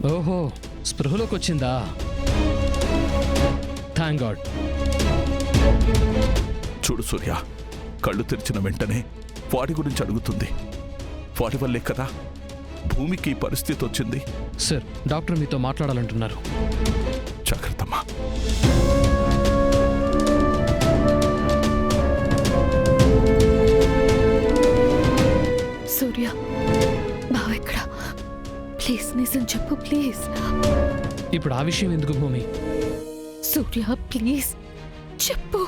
ఓహో, స్పృహలోకి వచ్చిందా? Thank God. చూడు సూర్య, కళ్ళు తెరిచిన వెంటనే వాడి గురించి అడుగుతుంది. వాడి వల్లే కదా భూమికి పరిస్థితి వచ్చింది. సార్, డాక్టర్ మీతో మాట్లాడాలంటున్నారు. జాగ్రత్తమ్మా. సూర్య, బావ ఎక్కడ? ప్లీజ్ నిజం చెప్పు, ప్లీజ్. ఇప్పుడు ఆ విషయం ఎందుకు భూమి? సూర్య ప్లీజ్ చెప్పు.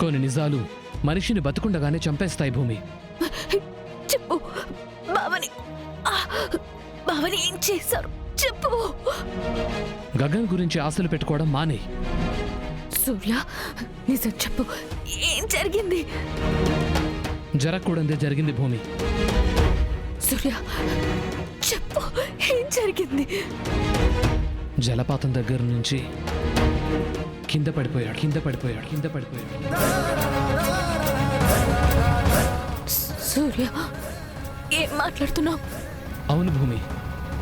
కొన్ని నిజాలు మనిషిని బతుకుండగానే చంపేస్తాయి భూమి. చెప్పు. బావని ఏం చేశారు చెప్పు. గగన్ గురించి ఆశలు పెట్టుకోవడం మానే. సూర్య నిజం చెప్పు, ఏం జరిగింది? జరగకూడదే జరిగింది భూమి. సూర్య చెప్పు, ఏం జరిగింది? జలపాతం దగ్గర నుంచి కింద పడిపోయాడు. సూర్య ఏం మాట్లాడుతున్నావు? అవును భూమి,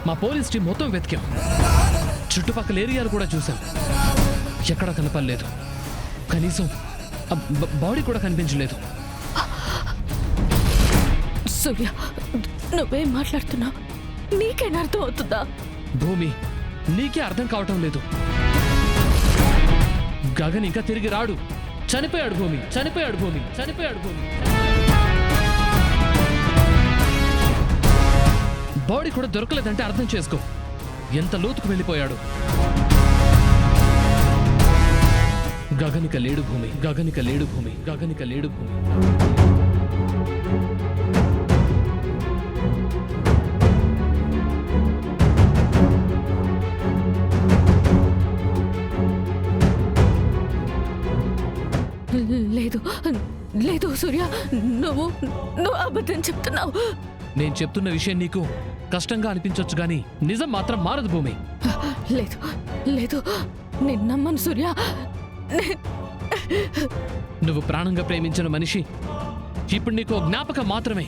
మా పోలీస్ టీం మొత్తం వెతికాం. చుట్టుపక్కల ఏరియాలు కూడా చూసాం. ఎక్కడా కనపడలేదు. కనీసం బాడీ కూడా కనిపించలేదు. సూర్య నువ్వేం మాట్లాడుతున్నావు? నీకేనా అర్థం అవుతుందా? భూమి, నీకే అర్థం కావటం లేదు. గగన్ ఇంకా తిరిగి రాడు. చనిపోయాడు భూమి. బాడీ కూడా దొరకలేదంటే అర్థం చేసుకో ఎంత లోతుకు వెళ్ళిపోయాడు. గగనిక లేడు భూమి. లేదు సూర్య, నువ్వు అబద్ధం చెప్తున్నావు. నేను చెప్తున్న విషయం నీకు కష్టంగా అనిపించొచ్చు గానీ నిజం మాత్రం మారదు భూమి. లేదు నేను నమ్మను సూర్య. నువ్వు ప్రాణంగా ప్రేమించిన మనిషి ఇప్పుడు నీకు జ్ఞాపకం మాత్రమే.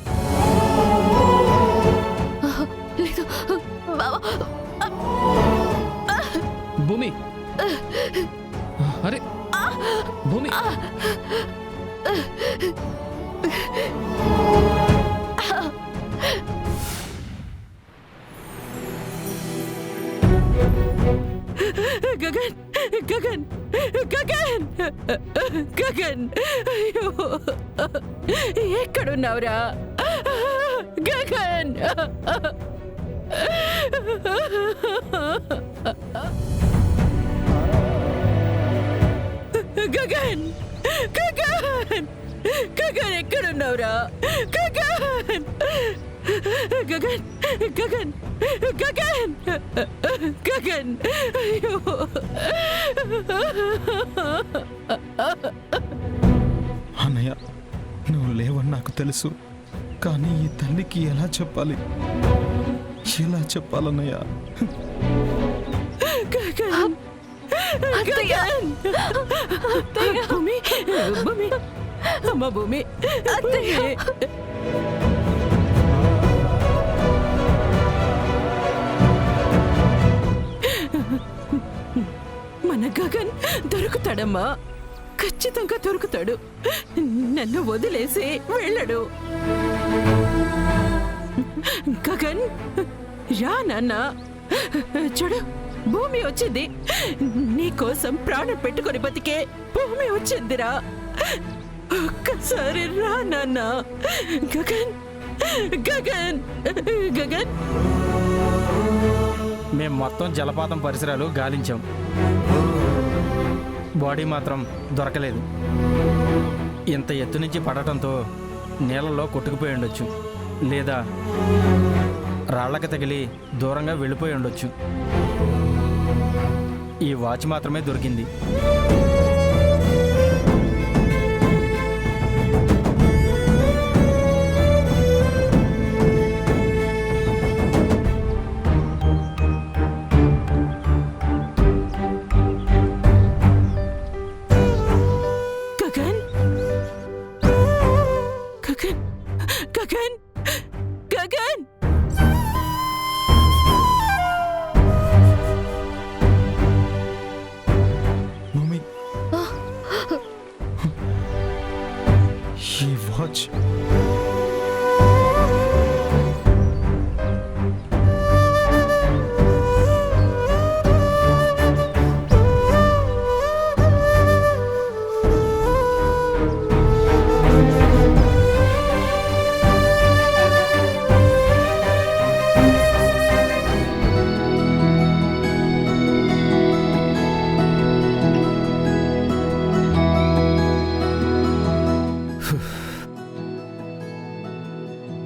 లేదు భూమి, అరే భూమి, గగన్ అయ్యో, ఎక్కడున్నావురా గగన్? గగన్ ఎక్కడున్నావురా గగన్? గగన్ అయ్యో. అన్నయ్య, నువ్వు లేవని నాకు తెలుసు, కానీ ఈ తల్లికి ఎలా చెప్పాలన్నయ్య? భూమి, అమ్మ భూమి, మన గగన్ దొరుకుతాడమ్మా, ఖచ్చితంగా దొరుకుతాడు. నన్ను వదిలేసి వెళ్ళడు. గగన్ రా నాన్న, చూడు భూమి వచ్చింది. నీకోసం ప్రాణం పెట్టుకొని బతికే భూమి వచ్చిందిరా. ఒక్కసారి రా నాన్న. గగన్ మేం మొత్తం జలపాతం పరిసరాలు గాలించాం. బాడీ మాత్రం దొరకలేదు. ఇంత ఎత్తు నుంచి పడటంతో నీళ్ళలో కొట్టుకుపోయి ఉండొచ్చు, లేదా రాళ్లకు తగిలి దూరంగా వెళ్ళిపోయి ఉండొచ్చు. ఈ వాచ్ మాత్రమే దొరికింది. మచ్.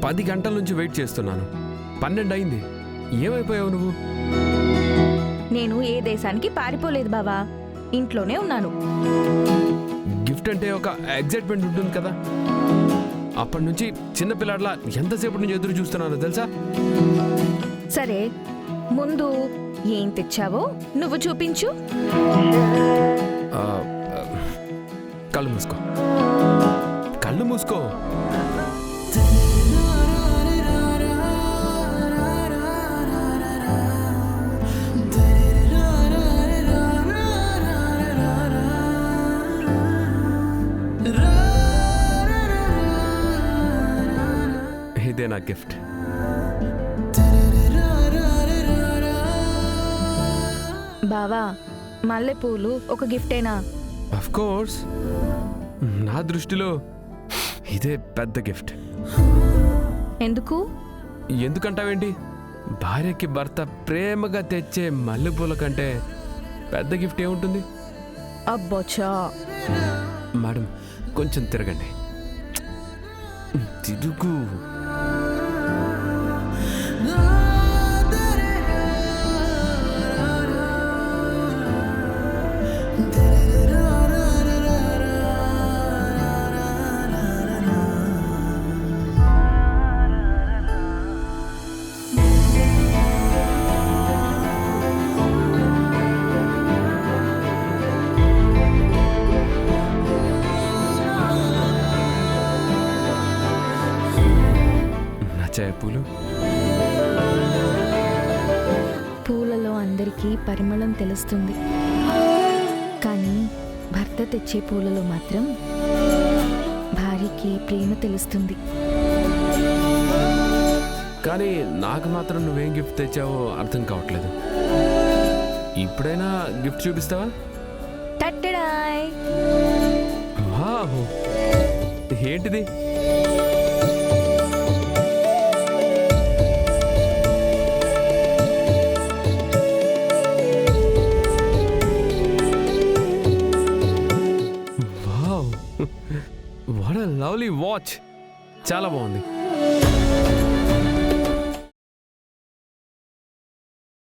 పది గంటల నుంచి వెయిట్ చేస్తున్నాను. 12 అయింది. ఏమైపోయావు నువ్వు? నేను ఏ దేశానికి పారిపోలేదు బావా, ఇంట్లోనే ఉన్నాను. గిఫ్ట్ అంటే ఒక ఎగ్జైట్మెంట్ ఉంటుంది కదా. అప్పటి నుంచి చిన్నపిల్లాడ్లా ఎంతసేపు నుంచి ఎదురు చూస్తున్నానో తెలుసా? సరే, ముందు ఏం తెచ్చావో నువ్వు చూపించు. ఆ, కళ్ళు మూసుకో, కళ్ళు మూసుకో. ఇదే నా గిఫ్ట్. బావా, మల్లెపూలు ఒక గిఫ్టేనా? అఫ్ కోర్స్, నా దృష్టిలో ఇదే పెద్ద గిఫ్ట్. ఎందుకు? ఎందుకంటావేంటి? భార్యకి భర్త ప్రేమగా తెచ్చే మల్లెపూల కంటే పెద్ద గిఫ్ట్ ఏముంటుంది? అబ్బోచా. మేడం, కొంచెం తిరగండి. తిరుగు. నచ్చాయా పూలు? పూలలో అందరికీ పరిమళం తెలుస్తుంది, కానీ భర్త తెచ్చే పూలలో మాత్రం భార్యకి ప్రేమ తెలుస్తుంది. కానీ నాకు మాత్రం నువ్వేం గిఫ్ట్ తెచ్చావో అర్థం కావట్లేదు. ఇప్పుడైనా గిఫ్ట్ చూపిస్తావా? టట్టడాయ్. వావ్, ఏంటిది? Wow, what a lovely watch. చాలా బాగుంది.